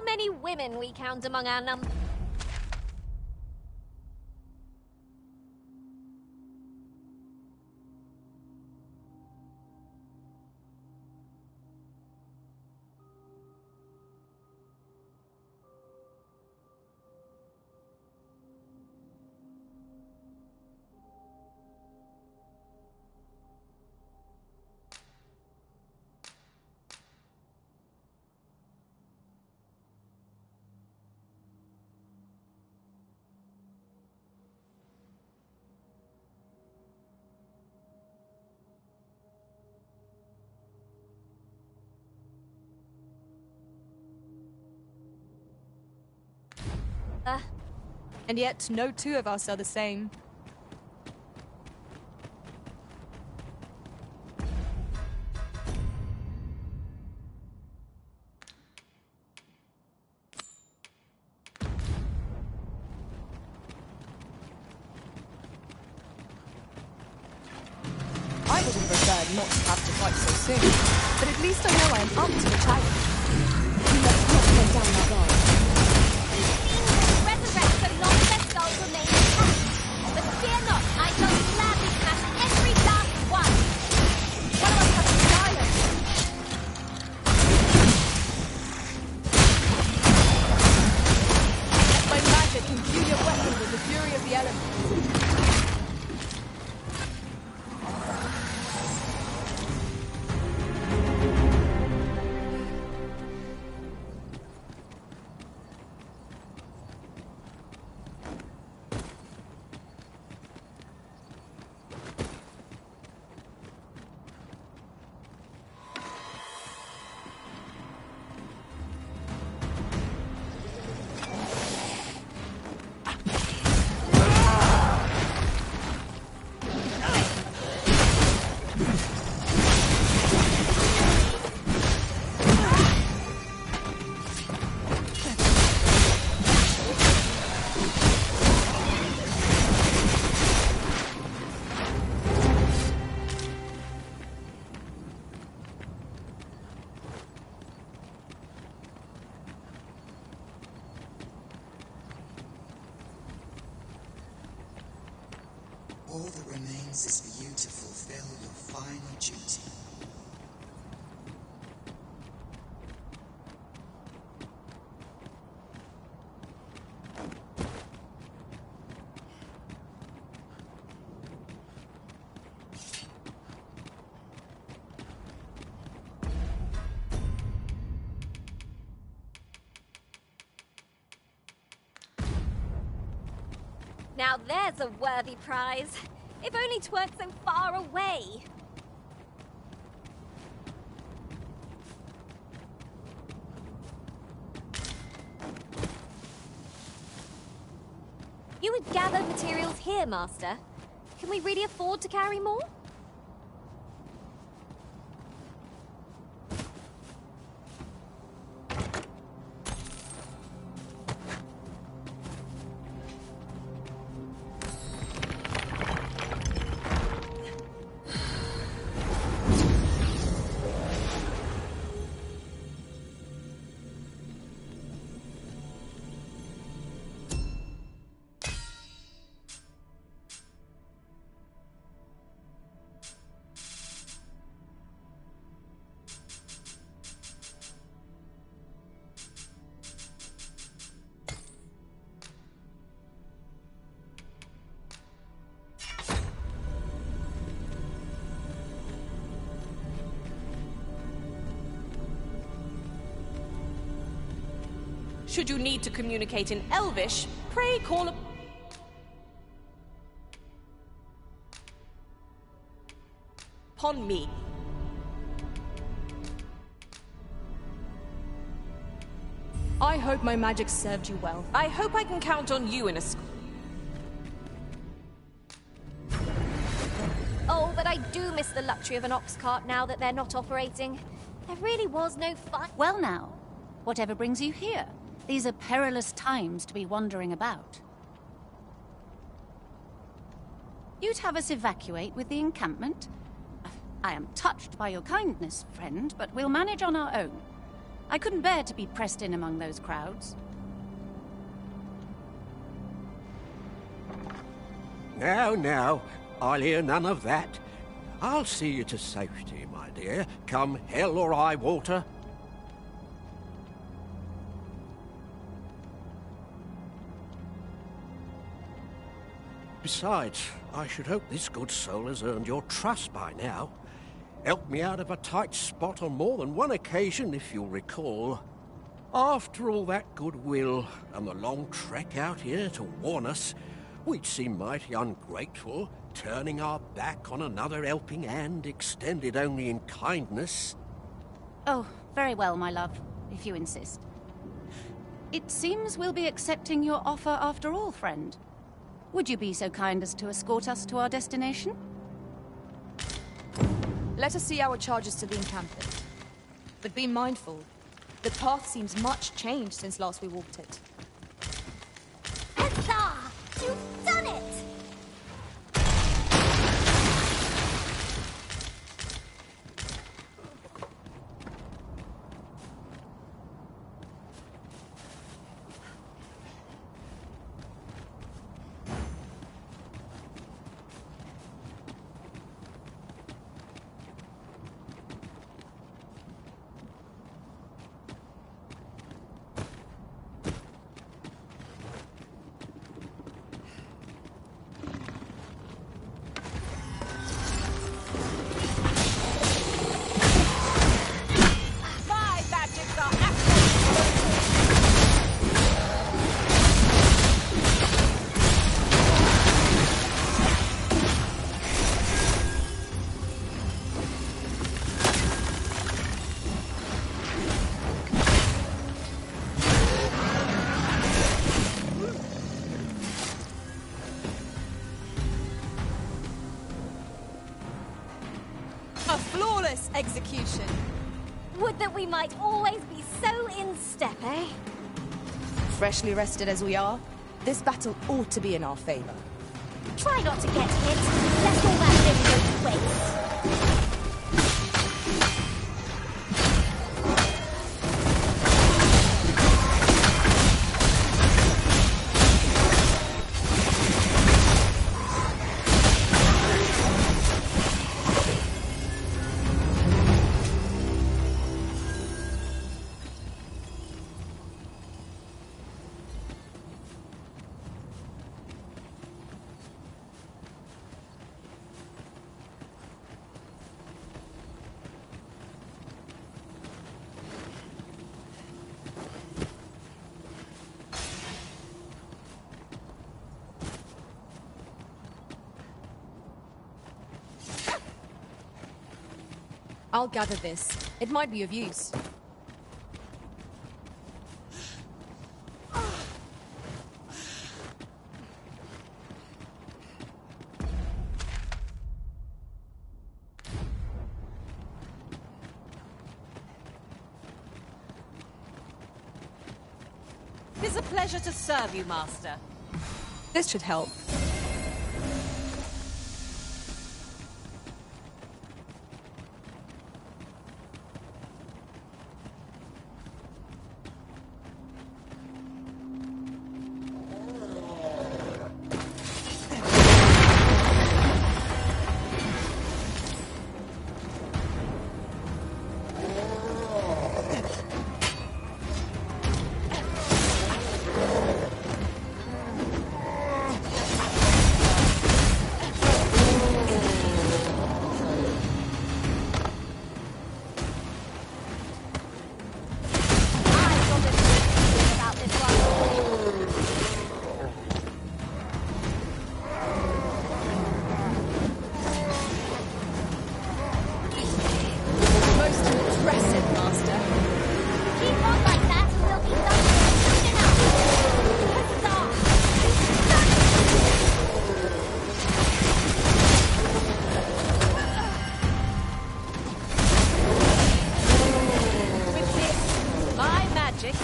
how many women we count among our number. And yet, no two of us are the same. I would have preferred not to have to fight so soon, but at least I know I am up to the challenge. We must not go down our guard. Resurrect so long as their skulls remain intact. But fear not, I shall gladly smash every last one. One of us has to silence. My magic imbue your weapon with the fury of the elements. All that remains is for you to fulfill your final duty. Now there's a worthy prize. If only 'tweren't so far away. You would gather materials here, Master. Can we really afford to carry more? Should you need to communicate in Elvish, pray call upon me. I hope my magic served you well. I hope I can count on you in a Oh, but I do miss the luxury of an ox cart now that they're not operating. There really was no fun. Well now, whatever brings you here? These are perilous times to be wandering about. You'd have us evacuate with the encampment? I am touched by your kindness, friend, but we'll manage on our own. I couldn't bear to be pressed in among those crowds. Now, I'll hear none of that. I'll see you to safety, my dear, come hell or high water. Besides, I should hope this good soul has earned your trust by now. Helped me out of a tight spot on more than one occasion, if you'll recall. After all that goodwill and the long trek out here to warn us, we'd seem mighty ungrateful, turning our back on another helping hand extended only in kindness. Oh, very well, my love, if you insist. It seems we'll be accepting your offer after all, friend. Would you be so kind as to escort us to our destination? Let us see our charges to the encampment. But be mindful, the path seems much changed since last we walked it. Huzzah! You've done it! A flawless execution. Would that we might always be so in step, eh? Freshly rested as we are, this battle ought to be in our favor. Try not to get hit. Let all that thing go to waste. I'll gather this. It might be of use. It's a pleasure to serve you, Master. This should help.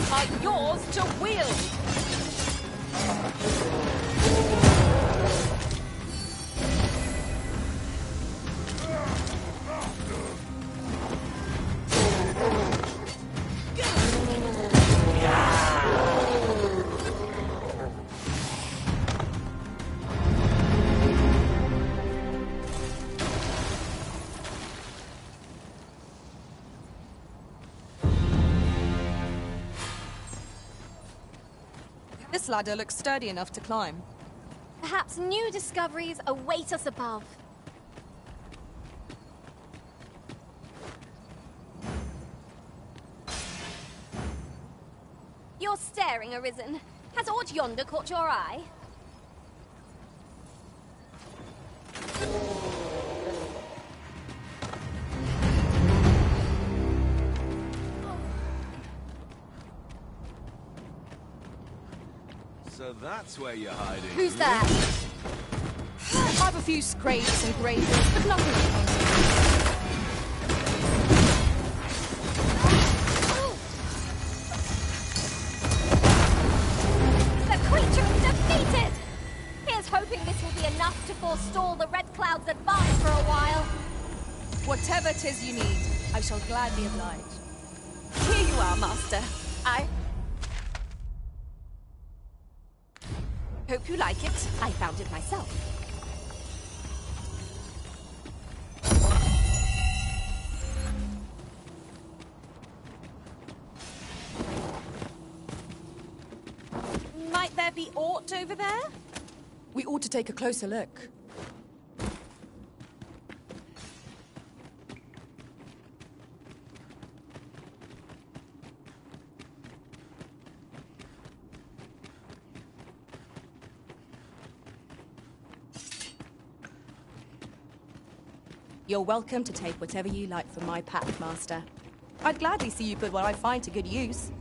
Are yours to wield! This ladder looks sturdy enough to climb. Perhaps new discoveries await us above. You're staring, Arisen. Has aught yonder caught your eye? So that's where you're hiding. Who's that? I've a few scrapes and grazes, but nothing to concentrate. The creature is defeated! Here's hoping this will be enough to forestall the Red Cloud's advance for a while. Whatever 'tis you need, I shall gladly oblige. Here you are, Master. I hope you like it. I found it myself. Might there be aught over there? We ought to take a closer look. You're welcome to take whatever you like from my pack, Master. I'd gladly see you put what I find to good use.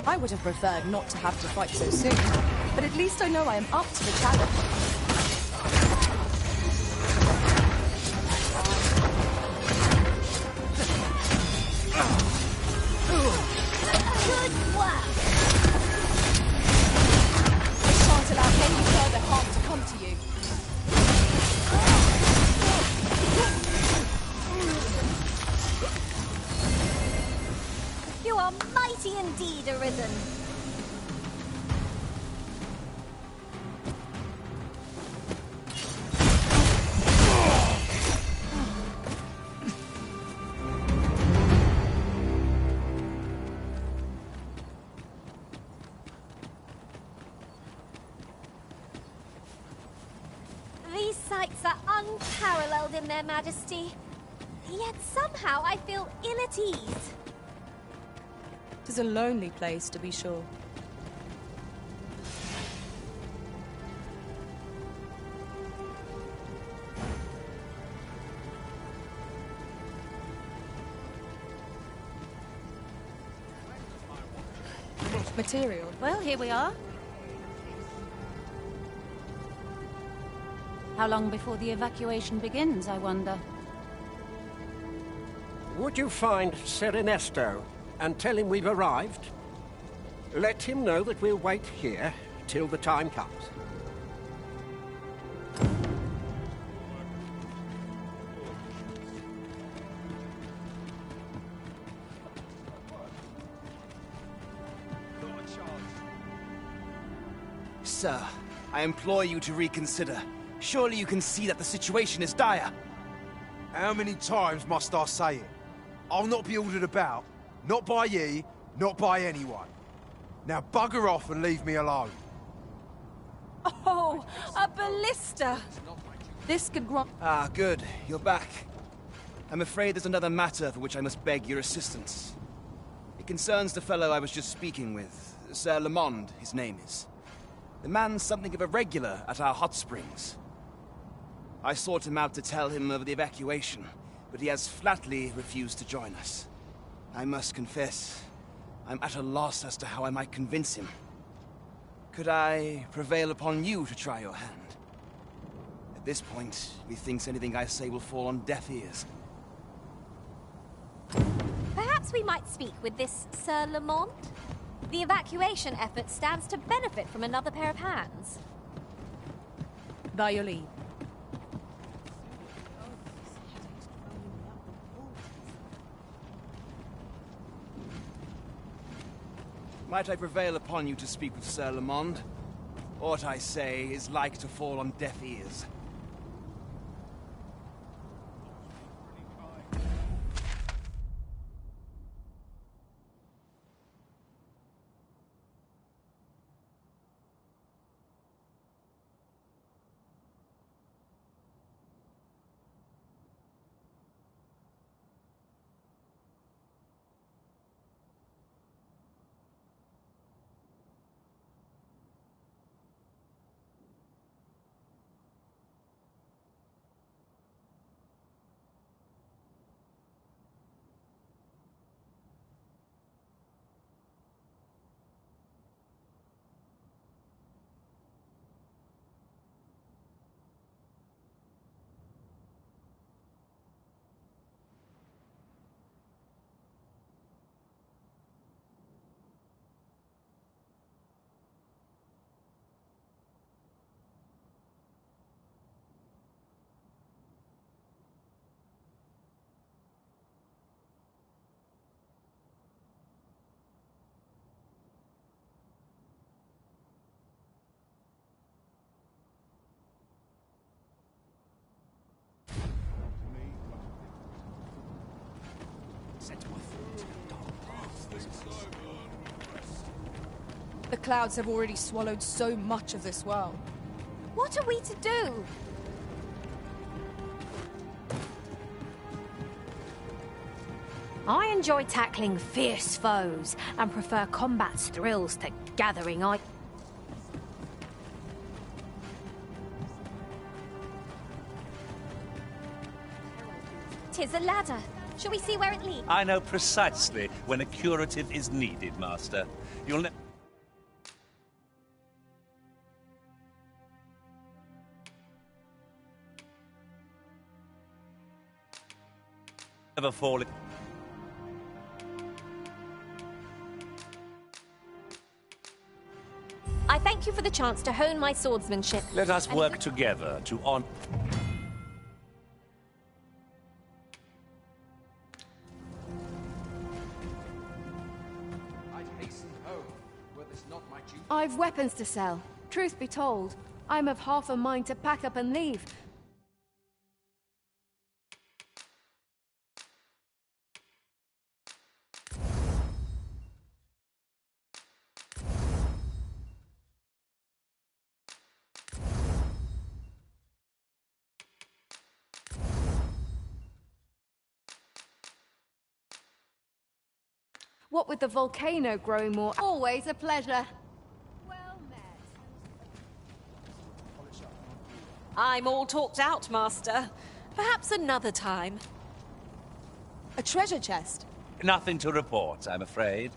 I would have preferred not to have to fight so soon, but at least I know I am up to the challenge. Good work! I shan't allow any further harm to come to you. You are mighty indeed, Arisen. These sights are unparalleled in their majesty. Yet somehow I feel ill at ease. It is a lonely place, to be sure. Material. Well, here we are. How long before the evacuation begins, I wonder? Would you find Ser Ernesto and tell him we've arrived? Let him know that we'll wait here till the time comes. Sir, I implore you to reconsider. Surely you can see that the situation is dire. How many times must I say it? I'll not be ordered about. Not by ye, not by anyone. Now bugger off and leave me alone. Oh, a ballista! This could grant... Ah, good. You're back. I'm afraid there's another matter for which I must beg your assistance. It concerns the fellow I was just speaking with. Sir Lamond, his name is. The man's something of a regular at our hot springs. I sought him out to tell him of the evacuation, but he has flatly refused to join us. I must confess, I'm at a loss as to how I might convince him. Could I prevail upon you to try your hand? At this point, methinks anything I say will fall on deaf ears. Perhaps we might speak with this Sir Lamont? The evacuation effort stands to benefit from another pair of hands. By your leave. Might I prevail upon you to speak with Sir Lamond? What I say is like to fall on deaf ears. The clouds have already swallowed so much of this world. What are we to do? I enjoy tackling fierce foes and prefer combat's thrills to gathering I. 'Tis a ladder. Shall we see where it leads? I know precisely when a curative is needed, Master. You'll never fall. I thank you for the chance to hone my swordsmanship. Let us work together to honor. I've weapons to sell. Truth be told, I'm of half a mind to pack up and leave. What with the volcano growing more, always a pleasure. I'm all talked out, Master. Perhaps another time. A treasure chest? Nothing to report, I'm afraid.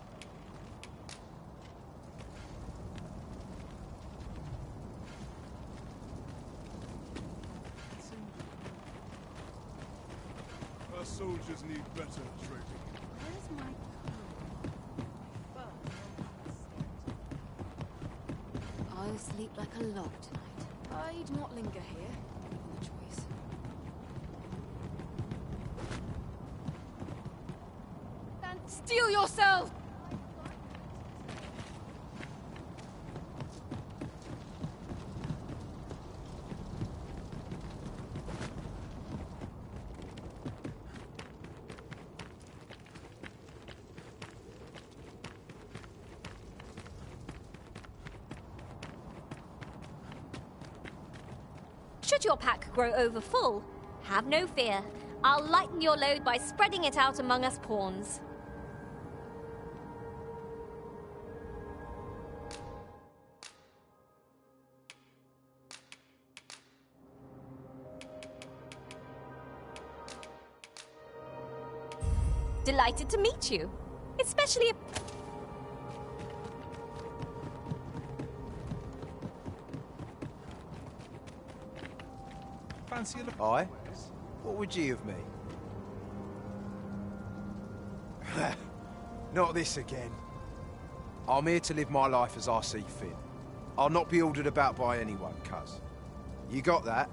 Our soldiers need better training. Where's my I'll sleep like a log tonight. I'd not linger here, given the choice. Then steel yourself! Should your pack grow over full, have no fear. I'll lighten your load by spreading it out among us pawns. Delighted to meet you. Especially... Fancy a look? Aye? What would ye of me? Not this again. I'm here to live my life as I see fit. I'll not be ordered about by anyone, cuz. You got that?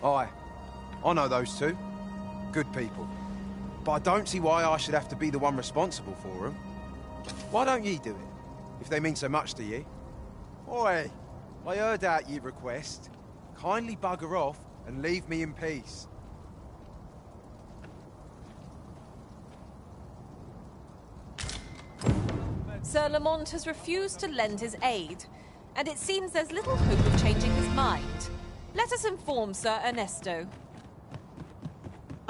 Aye. I know those two. Good people. But I don't see why I should have to be the one responsible for them. Why don't ye do it, if they mean so much to ye? Oi, I heard out your request. Kindly bugger off and leave me in peace. Sir Lamont has refused to lend his aid, and it seems there's little hope of changing his mind. Let us inform Sir Ernesto.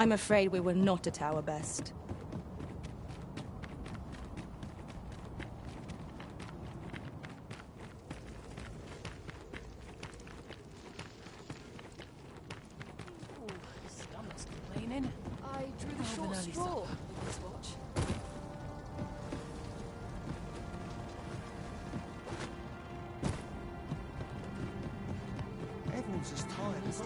I'm afraid we were not at our best. Stomach's complaining. I drew the short straw. Let's watch. Everyone's as tired as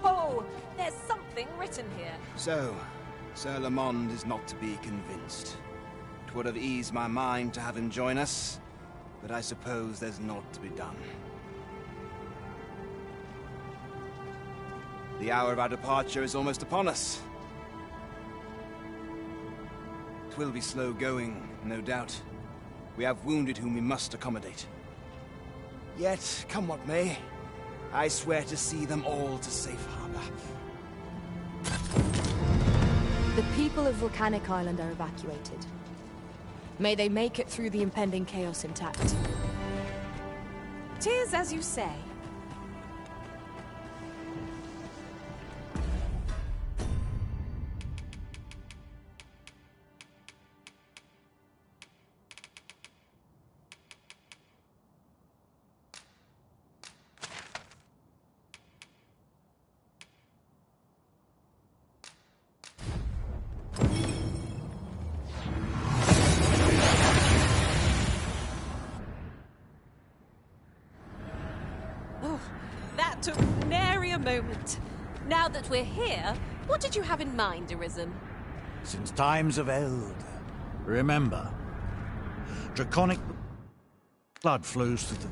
Oh, there's something written here. So, Sir Lamond is not to be convinced. It would have eased my mind to have him join us, but I suppose there's naught to be done. The hour of our departure is almost upon us. It will be slow going, no doubt. We have wounded whom we must accommodate. Yet, come what may, I swear to see them all to safe harbor. The people of Volcanic Island are evacuated. May they make it through the impending chaos intact. 'Tis as you say. That took nary a moment. Now that we're here, what did you have in mind, Arisen? Since times of eld, remember, draconic blood flows through the...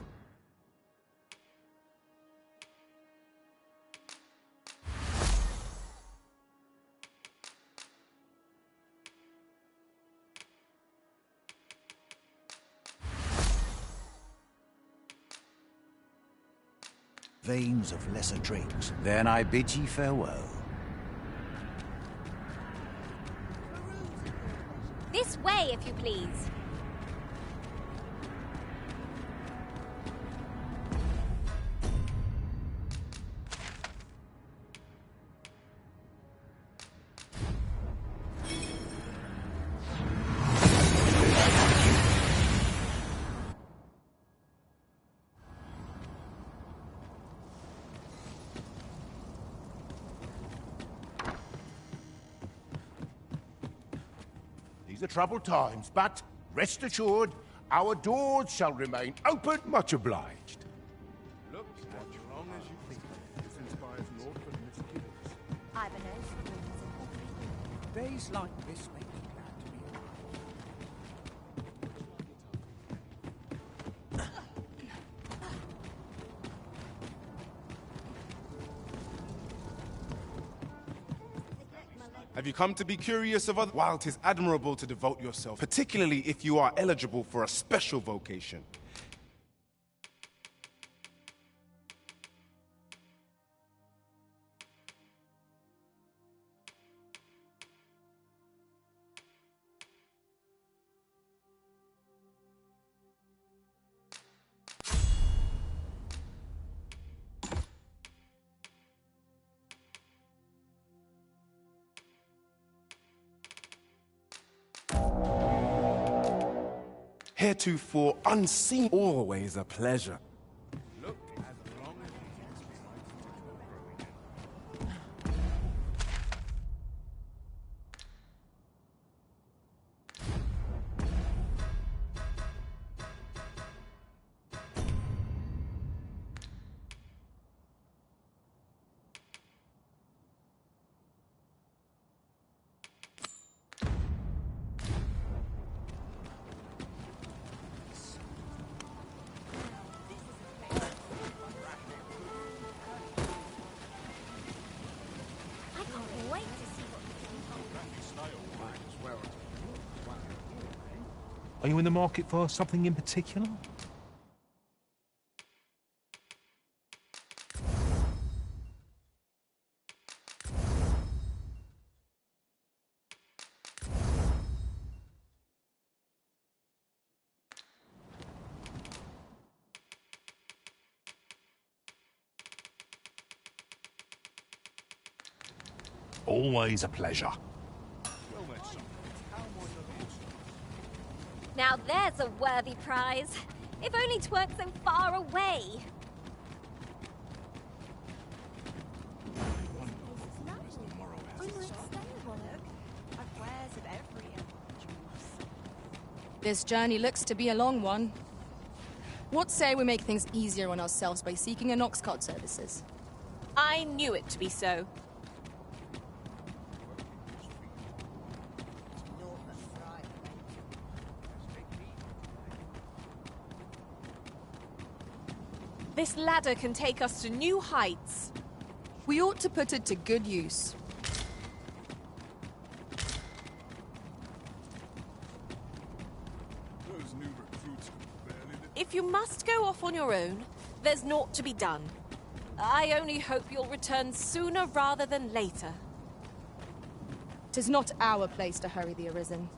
veins of lesser drakes. Then I bid ye farewell. This way, if you please. These are troubled times, but rest assured, our doors shall remain open. Much obliged. Look, as wrong as you think. This inspires naught but misgivings. I've a nose. Days like this make me glad to be alive. Have you come to be curious of other? While 'tis admirable to devote yourself, particularly if you are eligible for a special vocation. heretofore unseen. Always a pleasure. I can't wait to see what Are you in the market for something in particular? Always a pleasure. Now there's a worthy prize. If only 'tweren't so far away. This journey looks to be a long one. What say we make things easier on ourselves by seeking an ox cart services? I knew it to be so. This ladder can take us to new heights. We ought to put it to good use. If you must go off on your own, there's naught to be done. I only hope you'll return sooner rather than later. 'Tis not our place to hurry the Arisen.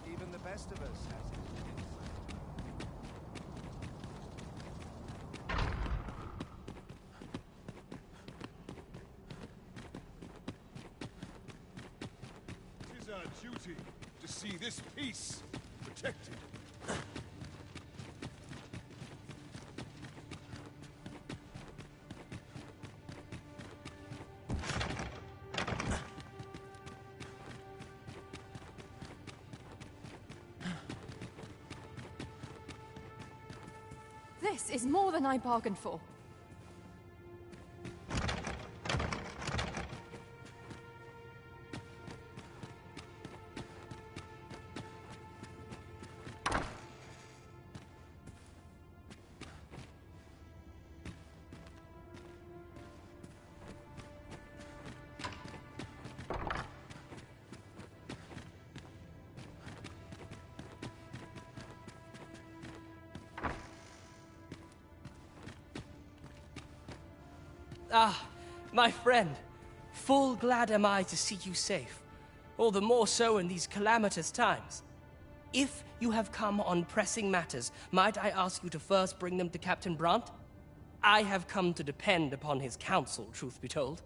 Even the best of us has It is our duty to see this peace protected. This is more than I bargained for. Ah, my friend. Full glad am I to see you safe. All the more so in these calamitous times. If you have come on pressing matters, might I ask you to first bring them to Captain Brant? I have come to depend upon his counsel, truth be told.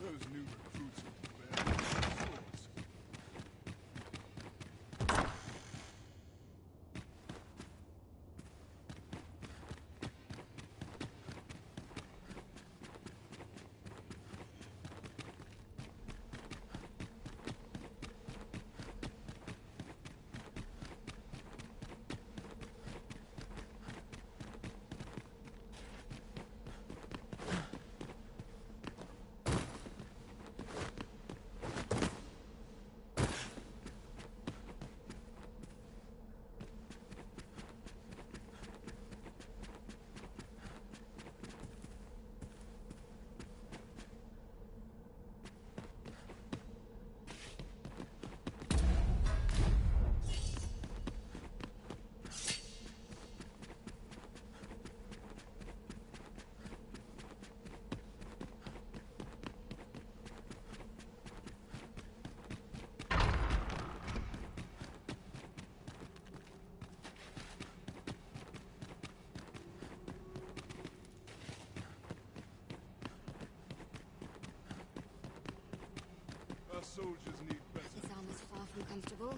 Those new recruits will bear swords. soldiers need better. This armor's far from comfortable.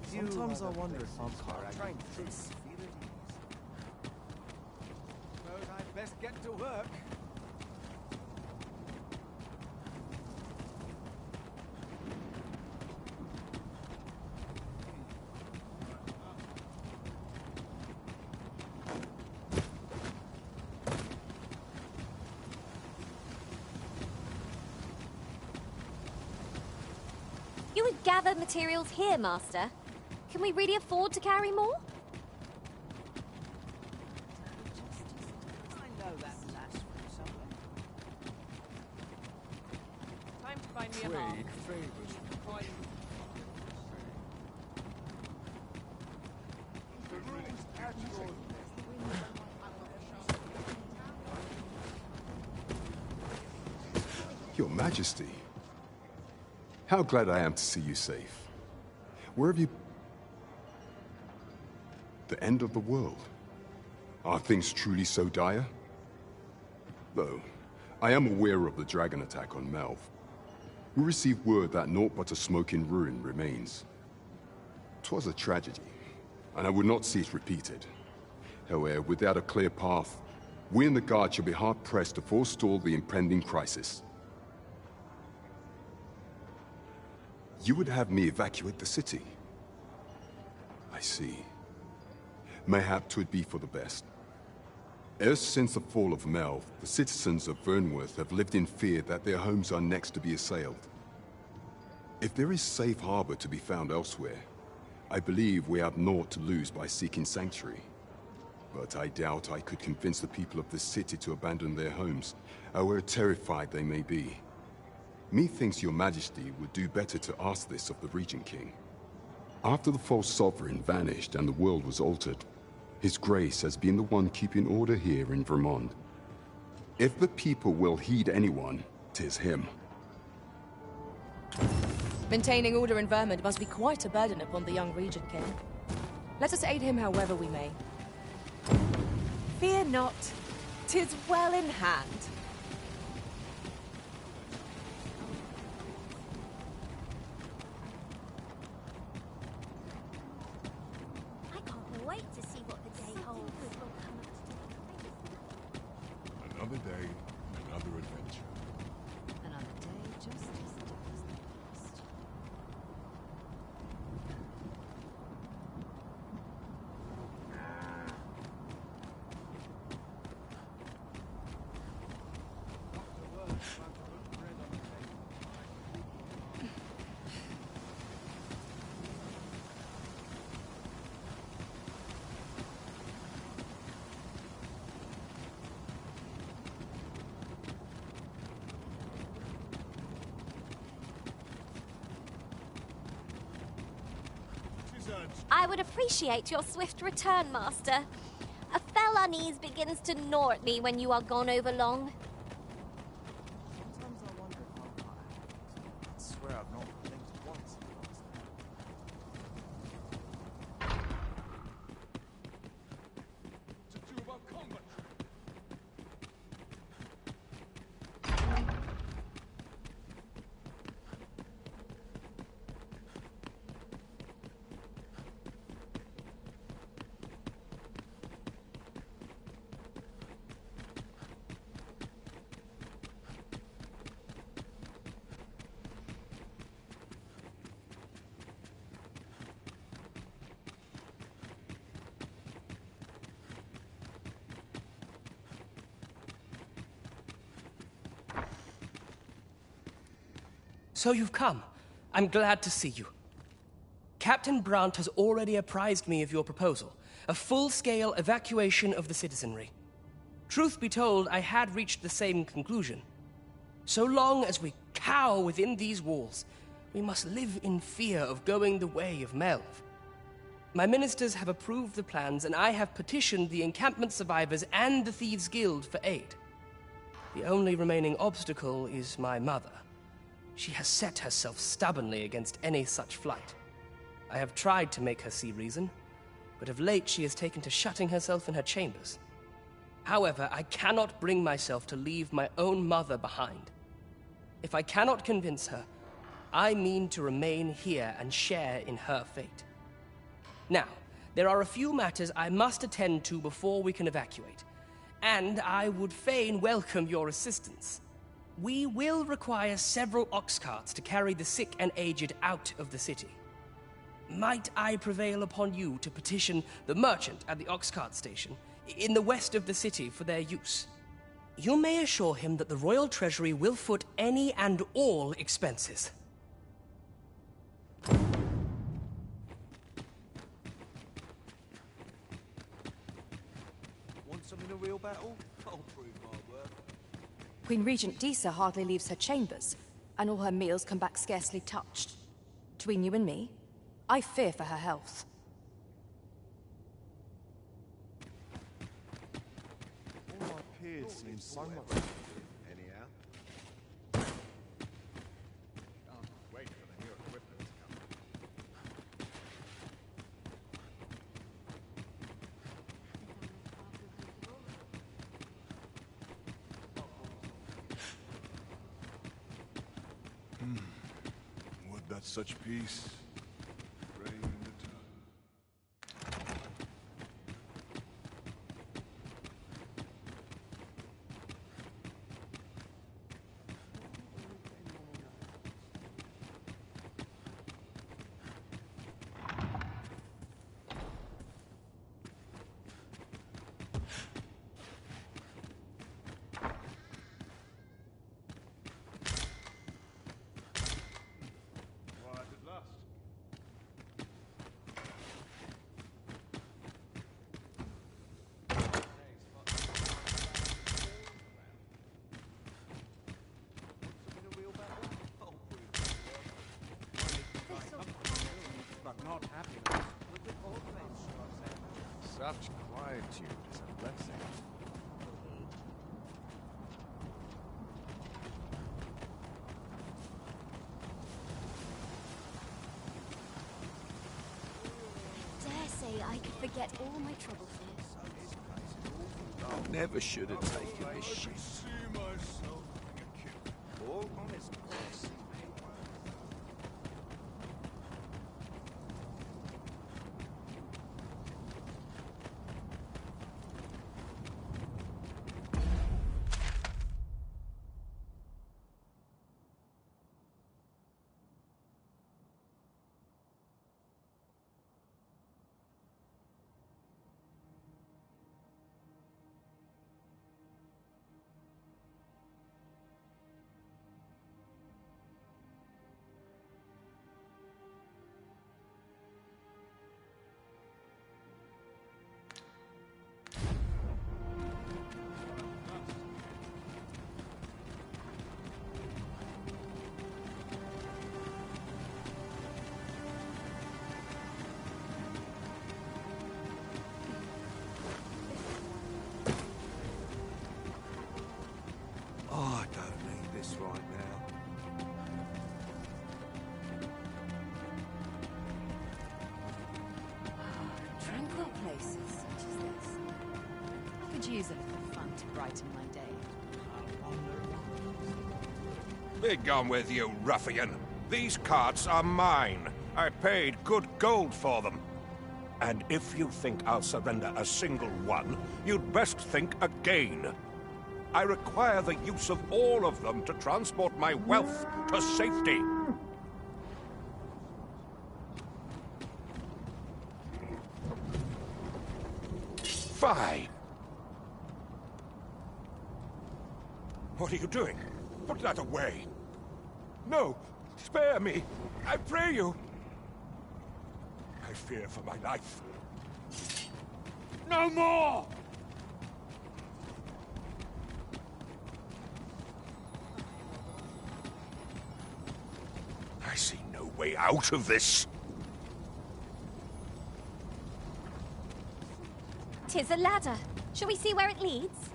Sometimes I wonder if I'm trying to this. Suppose I'd best get to work. You would gather materials here, Master. Can we really afford to carry more? I know that lass from somewhere. Time to find me a mark. Trade favors. Your Majesty, how glad I am to see you safe. Where have you... The end of the world? Are things truly so dire? Though, I am aware of the dragon attack on Melv. We received word that naught but a smoking ruin remains. 'Twas a tragedy, and I would not see it repeated. However, without a clear path, we and the Guard shall be hard-pressed to forestall the impending crisis. You would have me evacuate the city? I see. Mayhap 'twould be for the best. Ever since the fall of Melv, the citizens of Vernworth have lived in fear that their homes are next to be assailed. If there is safe harbor to be found elsewhere, I believe we have naught to lose by seeking sanctuary. But I doubt I could convince the people of this city to abandon their homes, however terrified they may be. Methinks your Majesty would do better to ask this of the Regent King. After the false sovereign vanished and the world was altered, His Grace has been the one keeping order here in Vermont. If the people will heed anyone, 'tis him. Maintaining order in Vermont must be quite a burden upon the young Regent King. Let us aid him however we may. Fear not. 'Tis well in hand. I can't wait to see what the day holds. Another day, another adventure. Another day just as dark as the past. I would appreciate your swift return, Master. A fell unease begins to gnaw at me when you are gone over long. Sometimes I wonder if I'm lying. I swear I've not blinked once. To do about combat. So you've come. I'm glad to see you. Captain Brandt has already apprised me of your proposal, a full-scale evacuation of the citizenry. Truth be told, I had reached the same conclusion. So long as we cower within these walls, we must live in fear of going the way of Melv. My ministers have approved the plans, and I have petitioned the encampment survivors and the Thieves' Guild for aid. The only remaining obstacle is my mother. She has set herself stubbornly against any such flight. I have tried to make her see reason, but of late she has taken to shutting herself in her chambers. However, I cannot bring myself to leave my own mother behind. If I cannot convince her, I mean to remain here and share in her fate. Now, there are a few matters I must attend to before we can evacuate, and I would fain welcome your assistance. We will require several ox carts to carry the sick and aged out of the city. Might I prevail upon you to petition the merchant at the ox cart station in the west of the city for their use? You may assure him that the royal treasury will foot any and all expenses. Want some in a real battle? I'll prove my worth. Queen Regent Disa hardly leaves her chambers, and all her meals come back scarcely touched. Between you and me, I fear for her health. All my peers seem so much anyhow. Wait for the new equipment to come. Would that such peace reign in the time? Quiet at last. But not happiness. Such quietude is a blessing. Dare say I could forget all my troubles here. I never should have taken this shit. All honest place. Oh, I don't need this right now. Tranquil places such as this. Could use a little fun to brighten my day. Be gone with you, ruffian. These carts are mine. I paid good gold for them. And if you think I'll surrender a single one, you'd best think again. I require the use of all of them to transport my wealth to safety. Fine. What are you doing? Put that away. No, spare me. I pray you. I fear for my life. No more! I see no way out of this. 'Tis a ladder. Shall we see where it leads?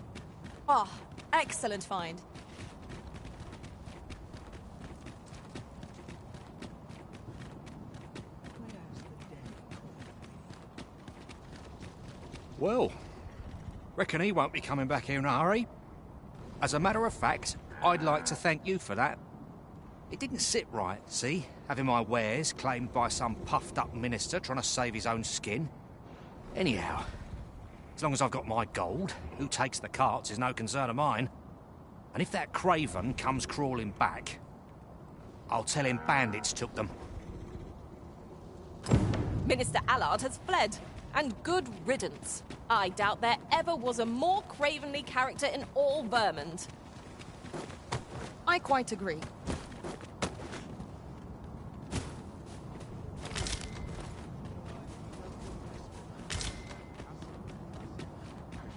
Ah, excellent find. Well, reckon he won't be coming back here in a hurry. As a matter of fact, I'd like to thank you for that. It didn't sit right, see? Having my wares claimed by some puffed-up minister trying to save his own skin. Anyhow, as long as I've got my gold, who takes the carts is no concern of mine. And if that craven comes crawling back, I'll tell him bandits took them. Minister Allard has fled, and good riddance. I doubt there ever was a more cravenly character in all Vermund. I quite agree.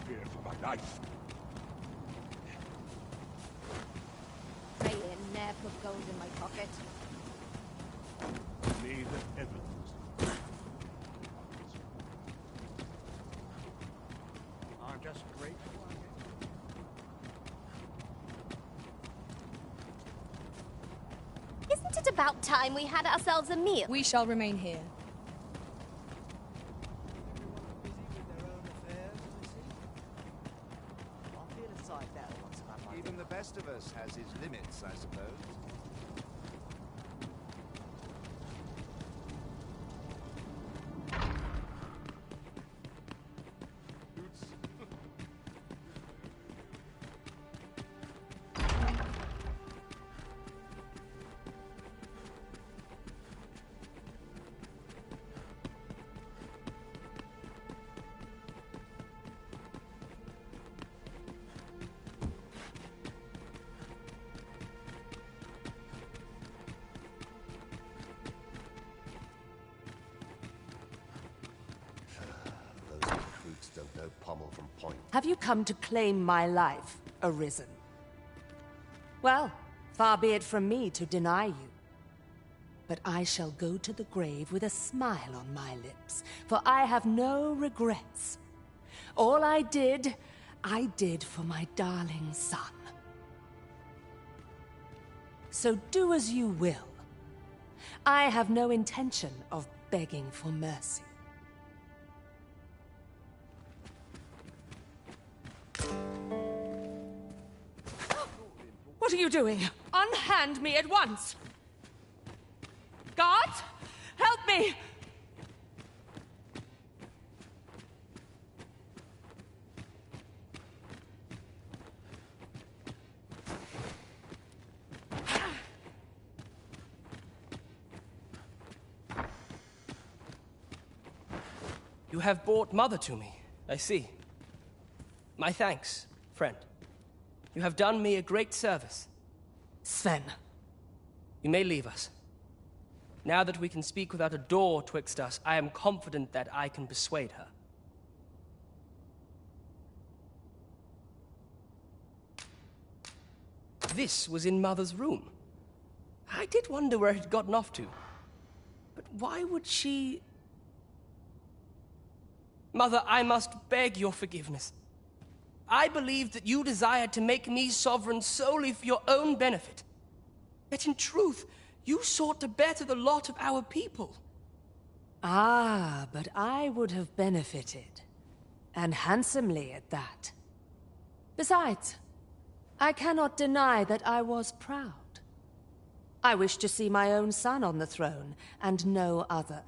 Fear for my life. Praying never put gold in my pocket. Need evidence. I'm just grateful. Isn't it about time we had ourselves a meal? We shall remain here. Even the best of us has his limits, I suppose. Don't know pommel from point. Have you come to claim my life, Arisen? Well, far be it from me to deny you. But I shall go to the grave with a smile on my lips, for I have no regrets. All I did for my darling son. So do as you will. I have no intention of begging for mercy. What are you doing? Unhand me at once! Guards! Help me! You have brought Mother to me, I see. My thanks, friend. You have done me a great service. Sven. You may leave us. Now that we can speak without a door twixt us, I am confident that I can persuade her. This was in Mother's room. I did wonder where it had gotten off to. But why would she... Mother, I must beg your forgiveness. I believed that you desired to make me sovereign solely for your own benefit. Yet in truth, you sought to better the lot of our people. Ah, but I would have benefited. And handsomely at that. Besides, I cannot deny that I was proud. I wished to see my own son on the throne, and no other.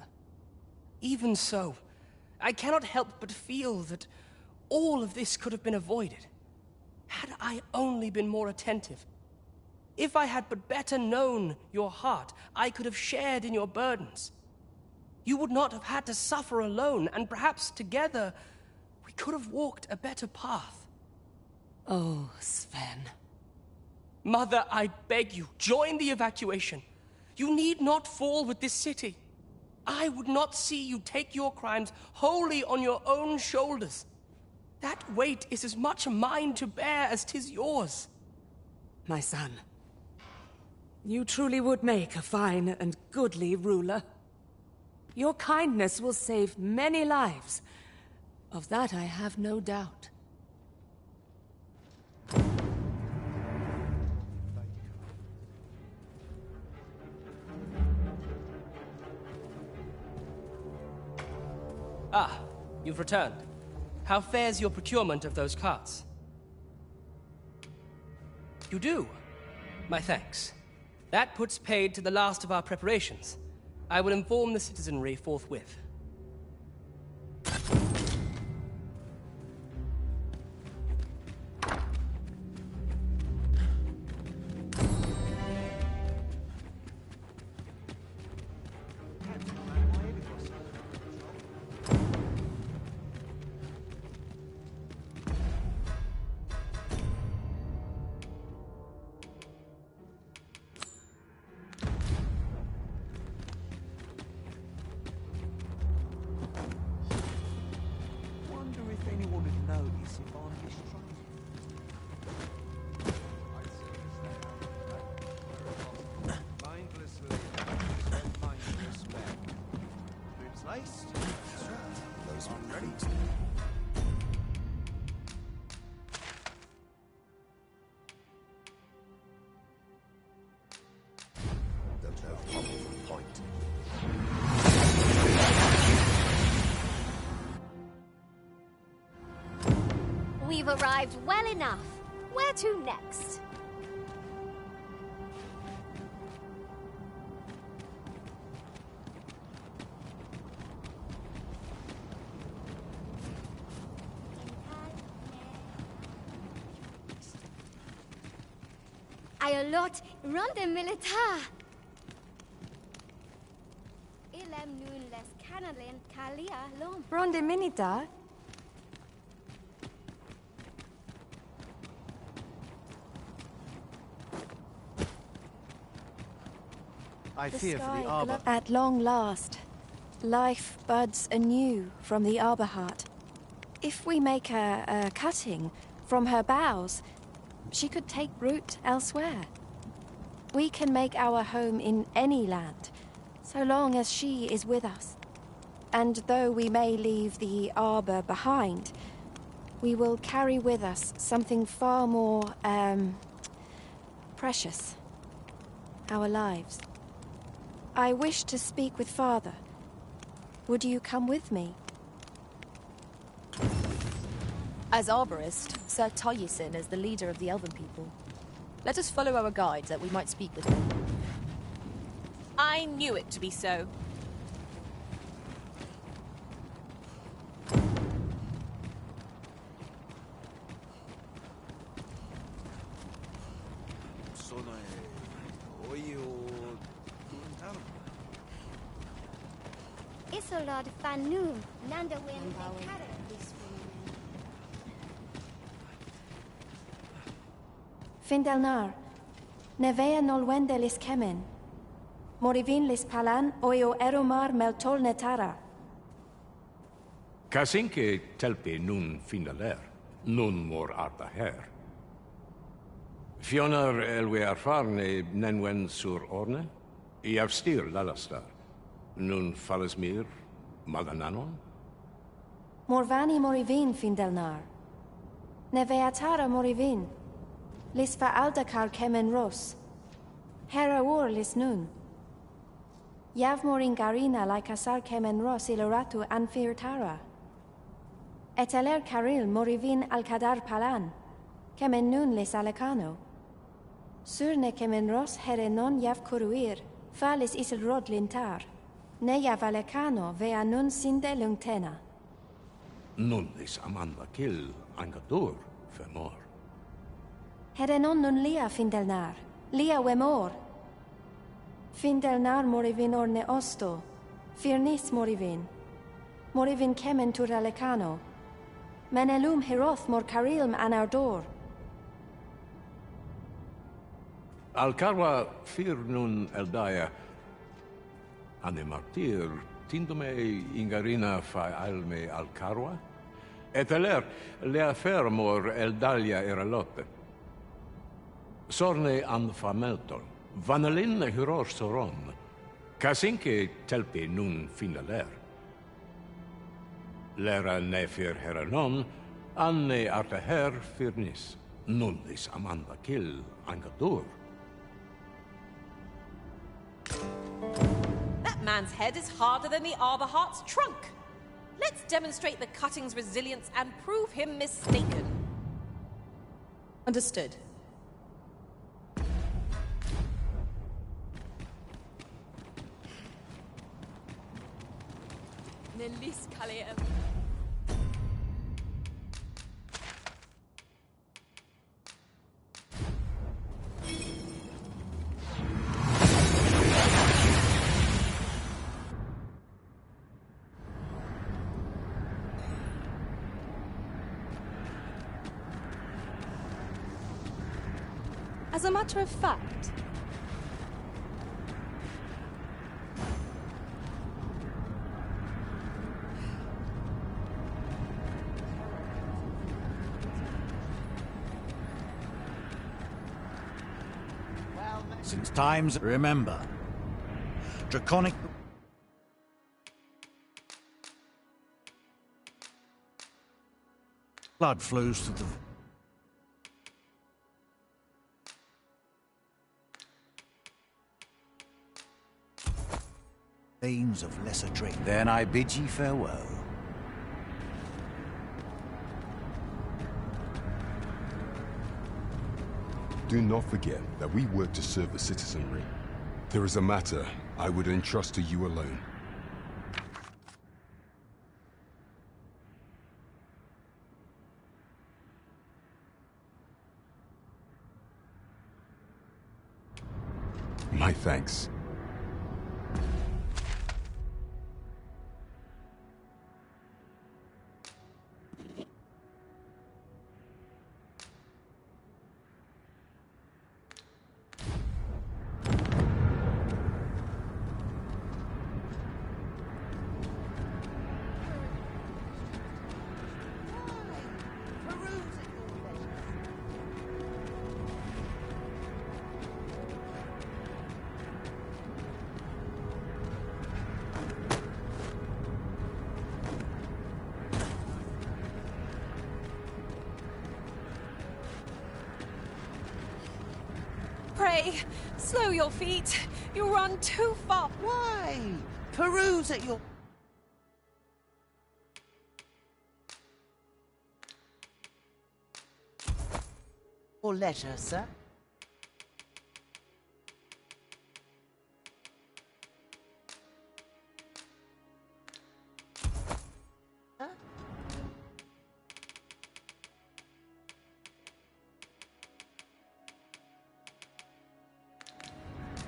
Even so, I cannot help but feel that all of this could have been avoided, had I only been more attentive. If I had but better known your heart, I could have shared in your burdens. You would not have had to suffer alone, and perhaps together we could have walked a better path. Oh, Sven. Mother, I beg you, join the evacuation. You need not fall with this city. I would not see you take your crimes wholly on your own shoulders. That weight is as much mine to bear as 'tis yours. My son, you truly would make a fine and goodly ruler. Your kindness will save many lives. Of that I have no doubt. Ah, you've returned. How fares your procurement of those carts? You do? My thanks. That puts paid to the last of our preparations. I will inform the citizenry forthwith. Wonder if anyone would notice if I'm distracted. Mindlessly, mindless men. Boots laced. Those are ready. Don't know pommel from point. We've arrived well enough. Where to next? Ayolot, ronde militar. Ilem nun les canalen kalia lom. Ronde militar. I fear for the arbor. At long last, life buds anew from the arbor heart. If we make a cutting from her boughs, she could take root elsewhere. We can make our home in any land, so long as she is with us. And though we may leave the arbor behind, we will carry with us something far more, precious. Our lives. I wish to speak with Father. Would you come with me? As arborist, Sir Tyson is the leader of the Elven people. Let us follow our guides that we might speak with them. I knew it to be so. Isolod fanum, nandawin Findelnar, nevea nolwende lis kemen. Morivin lis palan oio eromar meltol netara. Kasinke telpe nun finaler, nun mor arta her. Fionar elwe arfarne nenwen sur orne, I avstir lalastar. Nun falesmir magananon? Morvani morivin Findelnar. Neveatara morivin. Lis fa aldakar kemen ros. Hera ur lis nun. Yav moringarina like asar kemen ros iloratu anfirtara. Eteler caril morivin alcadar palan. Kemen nun lis alecano. Surne kemen ros herenon yav kuruir. Falis isil rod lintar. Ne yav alecano vea nun sinde lungtena. Nun lis amanda kill angadur femor. Herenon nun lia Findelnar. Lia wemor. Findelnar morivin orne osto. Firnis morivin. Morivin kemen tur alecano. Menelum heroth mor carilm anardor. Alcarwa fir nun eldaya. Ane martir tindome ingarina fa alme Alcarwa. Et aler lea fermor eldalia eralope. Sorne an fameltol. Vanelin hyros soron. Kasinke telpe nun finaler. Lera nefir heranon. Anne arta her firnis. Nullis amanda kill angadur. That man's head is harder than the Arborheart's trunk. Let's demonstrate the cutting's resilience and prove him mistaken. Understood. Elis Kaleem. As a matter of fact, since times remember, draconic blood flows through the veins of lesser drink. Then I bid ye farewell. Do not forget that we work to serve the citizenry. There is a matter I would entrust to you alone. My thanks. Pray, slow your feet. You run too far. Why? Peruse at your... Or leisure, sir.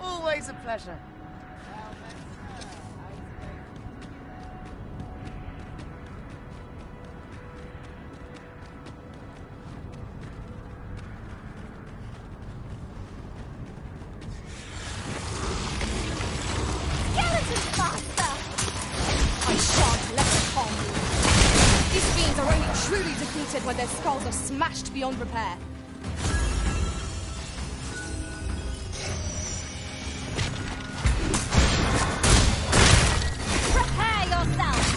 Always a pleasure. Skeleton faster! I shan't let it harm you. These fiends are only truly defeated when their skulls are smashed beyond repair. Prepare yourself!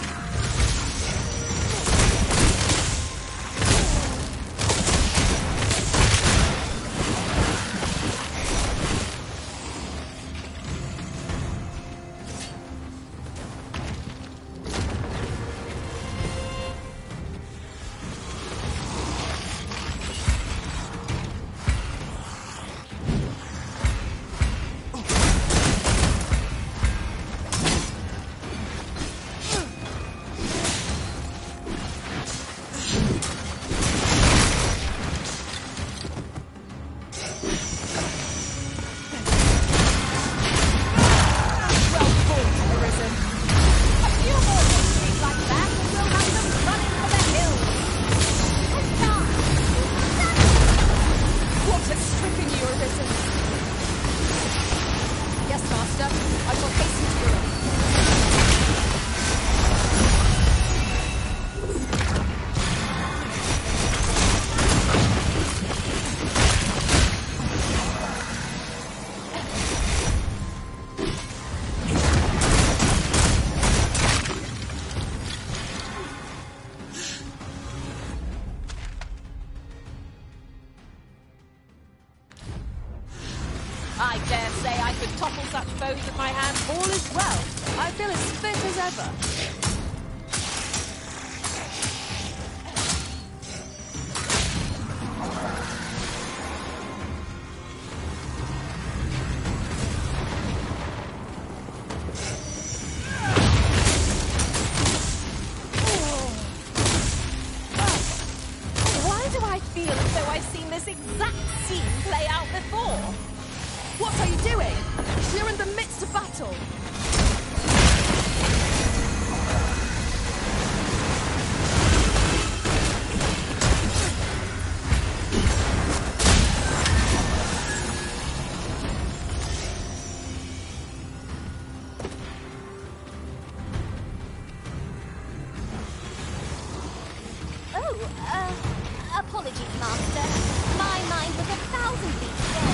I dare say I could topple such foes with my hands. All is well. I feel as fit as ever. I feel as though I've seen this exact scene play out before. What are you doing? You're in the midst of battle. Apologies, Master. My mind was 1,000 feet still.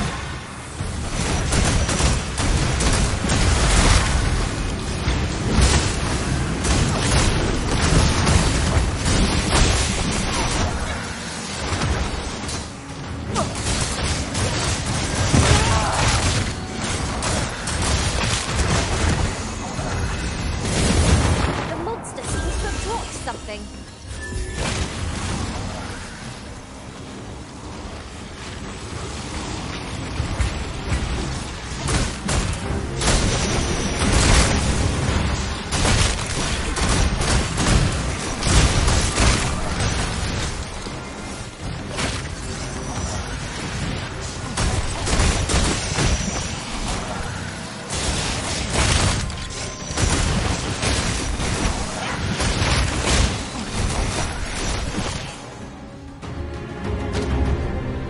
The monster seems to have dropped something.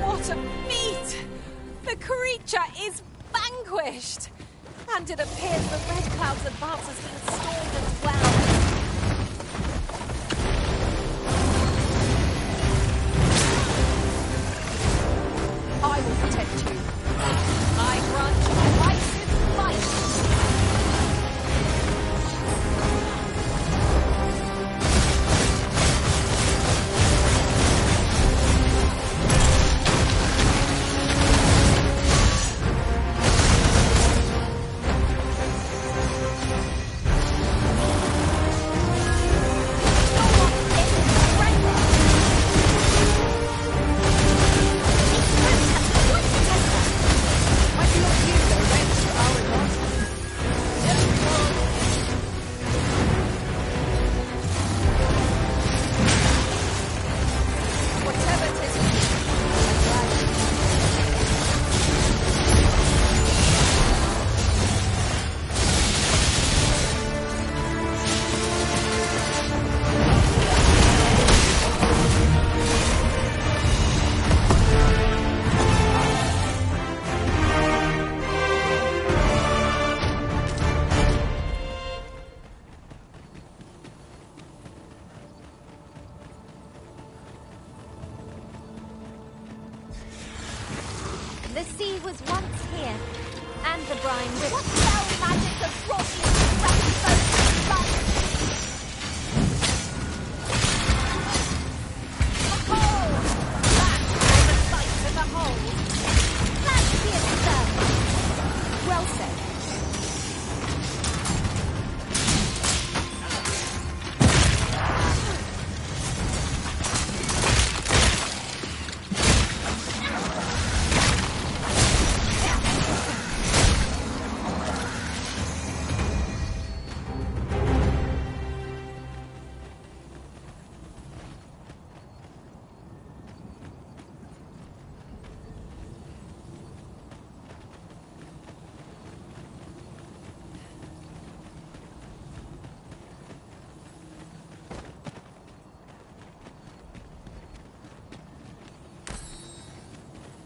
What a feat! The creature is vanquished! And it appears the Red Cloud's advance has been stalled as well. I will protect you. I grant you decisive fight! Whatever it is, The sea was once here, and the brine river. What spell magic has brought you to wreck both life? A hole! That was the sight of a hole. That's the sir. Well said.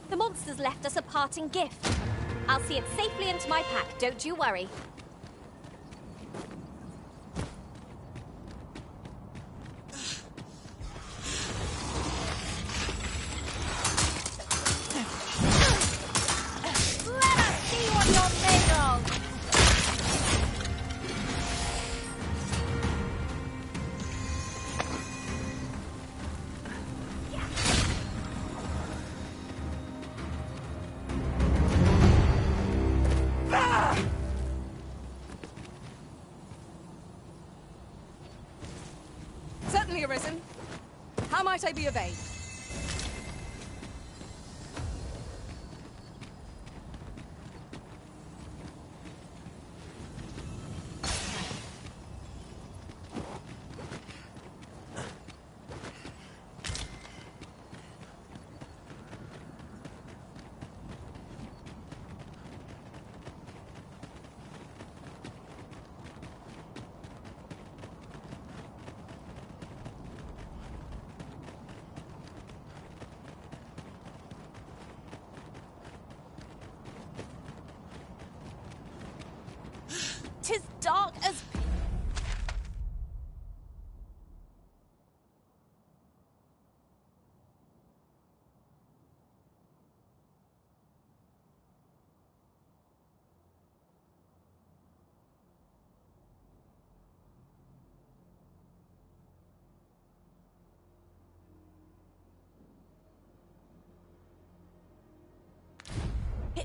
The monster's left us a parting gift. I'll see it safely into my pack, don't you worry. Let us see what you're made of! Certainly, Arisen. How might I be of aid?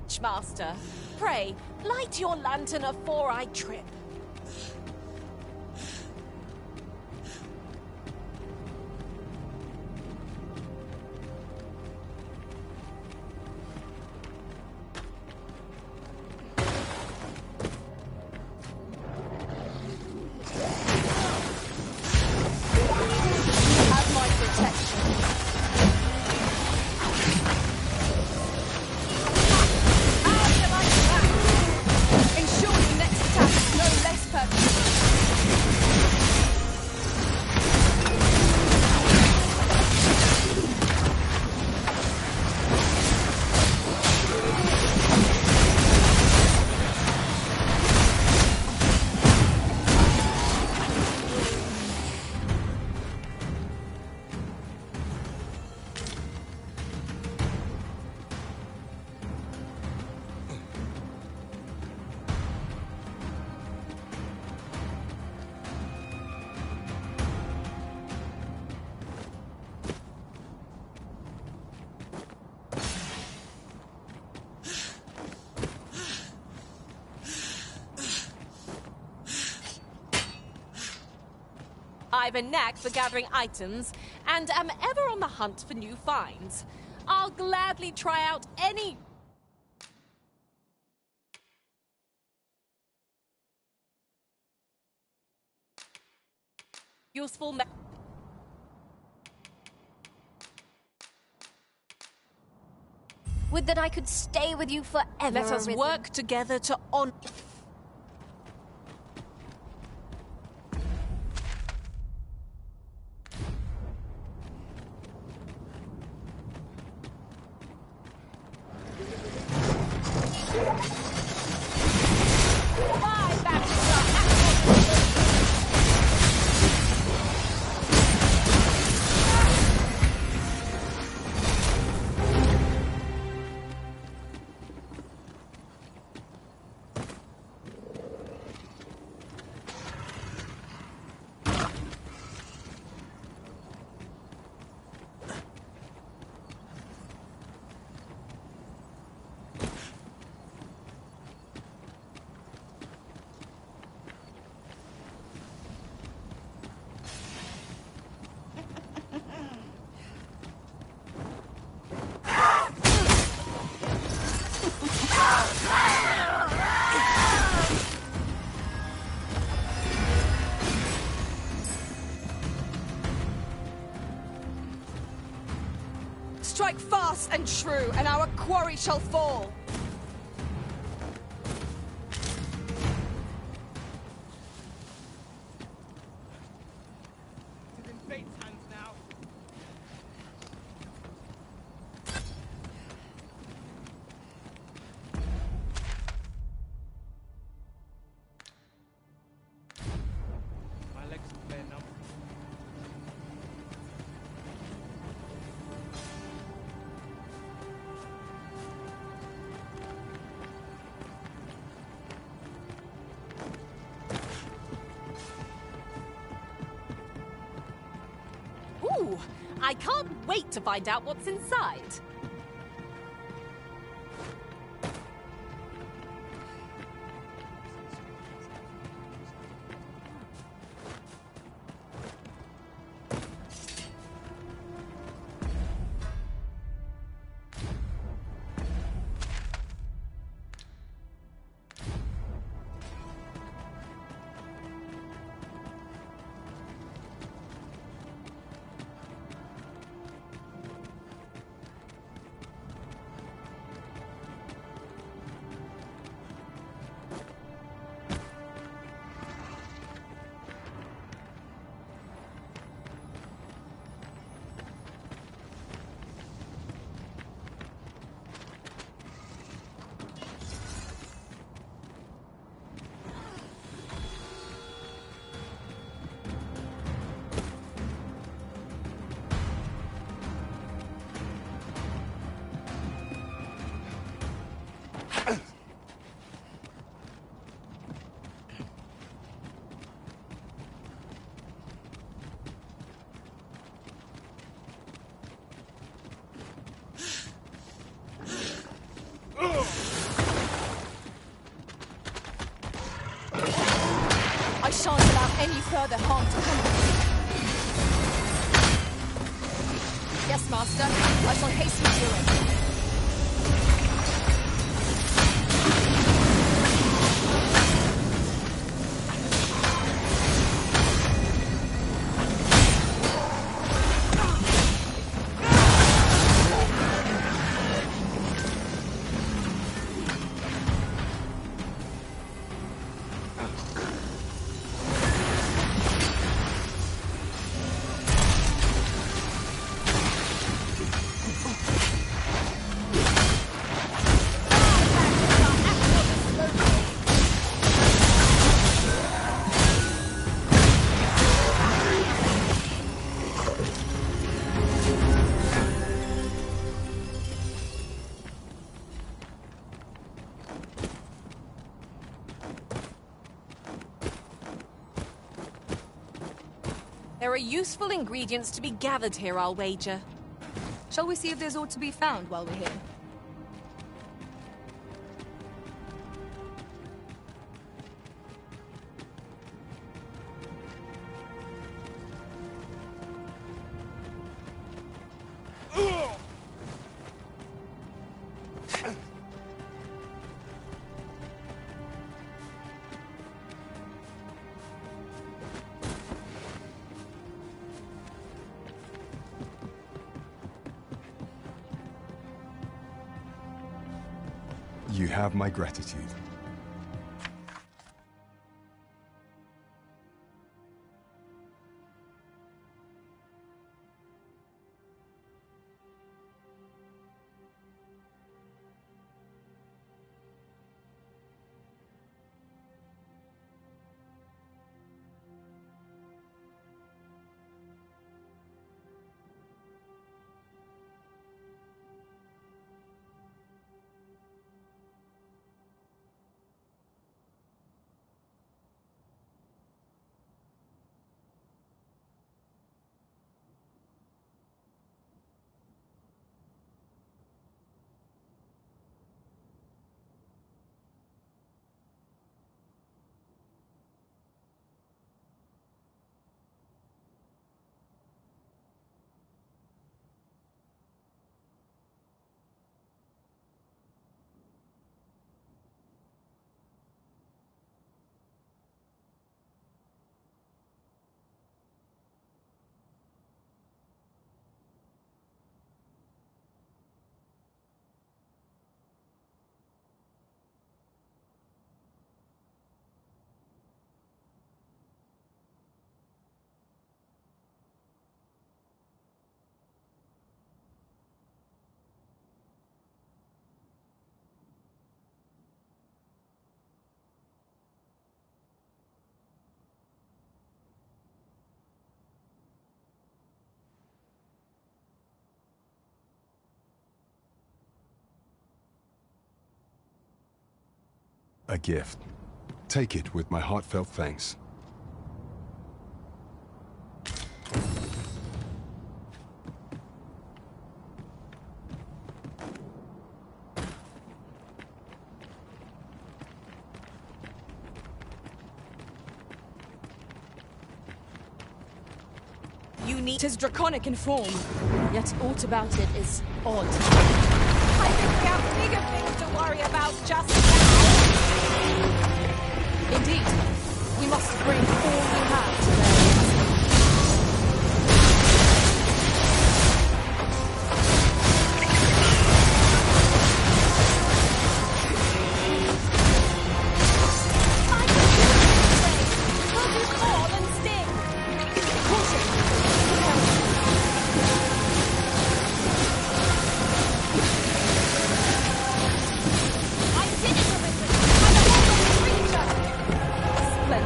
much, Master. Pray, light your lantern afore I trip. Have my protection. How do you like that? Ensure the next attack is no less perfect. I've a knack for gathering items, and am ever on the hunt for new finds. I'll gladly try out any... useful Would that I could stay with you forever. Let us Arisen. work together to honor... Strike fast and true, and our quarry shall fall. It's in fate's hands now. My legs are bare numb. Ooh, I can't wait to find out what's inside. any further harm to come. Yes, Master. I shall hasten to it. There are useful ingredients to be gathered here, I'll wager. Shall we see if there's aught to be found while we're here? You have my gratitude. A gift. Take it with my heartfelt thanks. It is draconic in form, yet aught about it is odd. I think we have bigger things to worry about just now. Indeed, we must bring all we have to their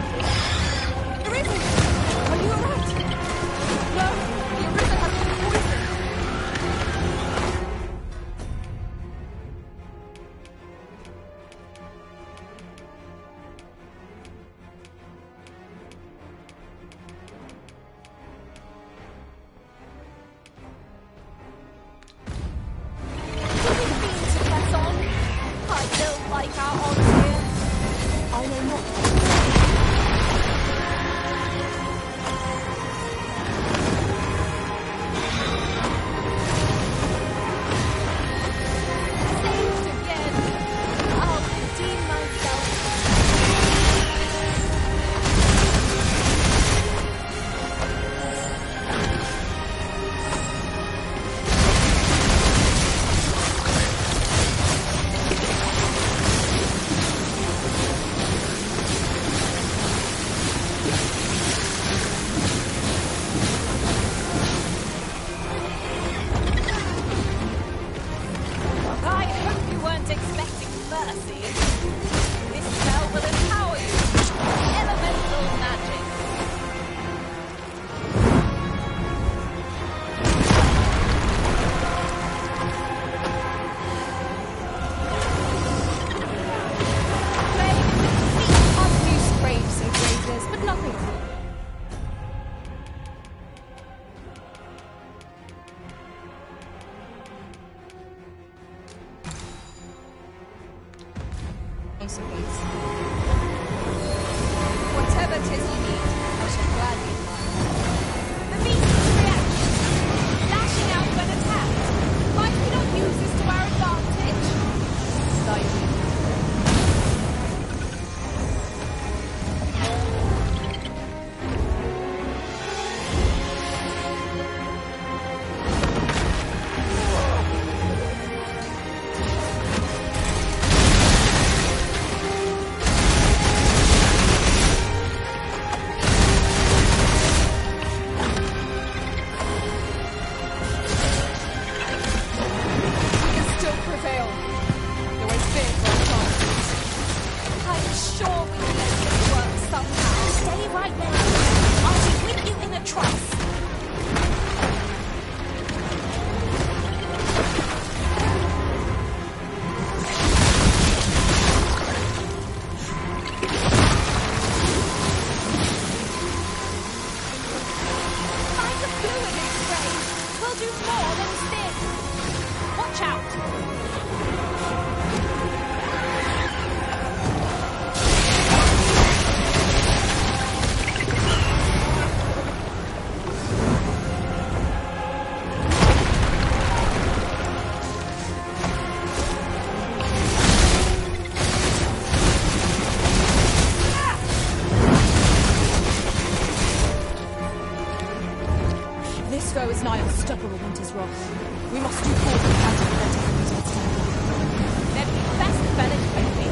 There isn't mercy. This spell will empower you. Elemental magic. Unused graves and grazers, but nothing more. Consequence. Whatever 'tis you need, I shall gladly oblige. The beast's reaction. Lashing out when attacked. Might we not use this to our advantage? Slightly. This foe is nigh unstoppable, Winter's Wrath. We must do all we can to prevent it from getting its time. Then we best fell it quickly,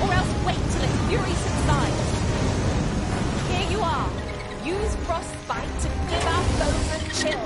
or else wait till its fury subsides. Here you are. Use frostbite to give our foes a chill.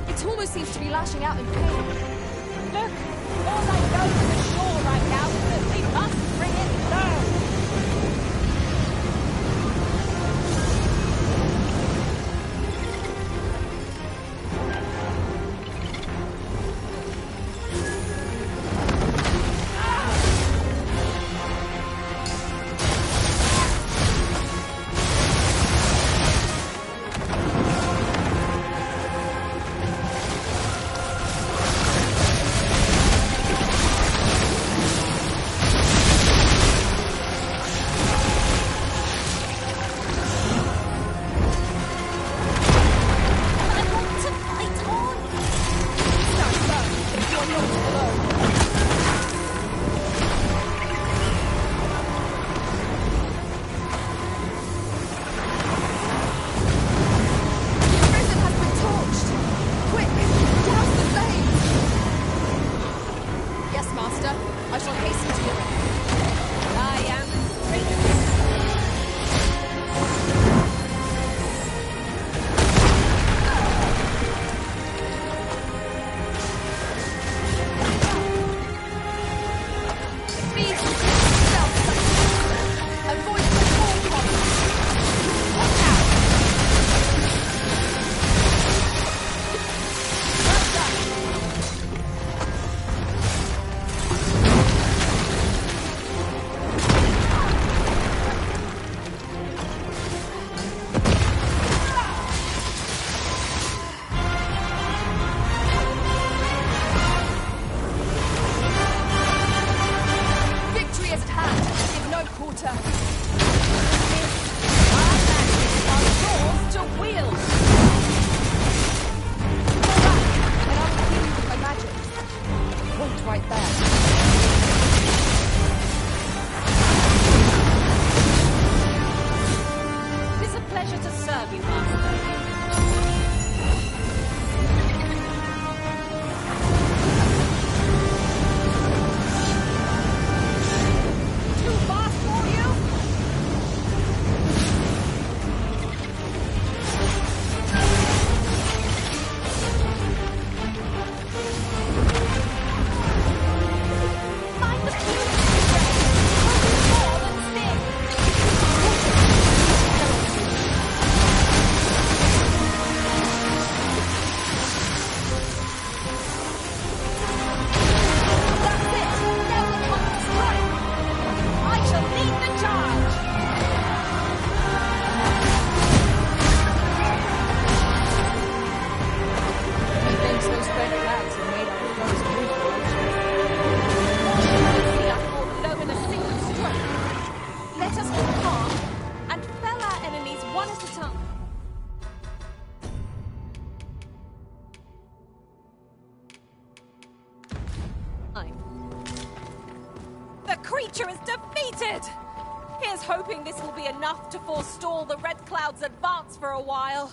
It almost seems to be lashing out in pain. Look, all I know to the shore right now is that we must bring it down. shall hasten to your aid. I am great. The creature is defeated! Here's hoping this will be enough to forestall the Red Cloud's advance for a while.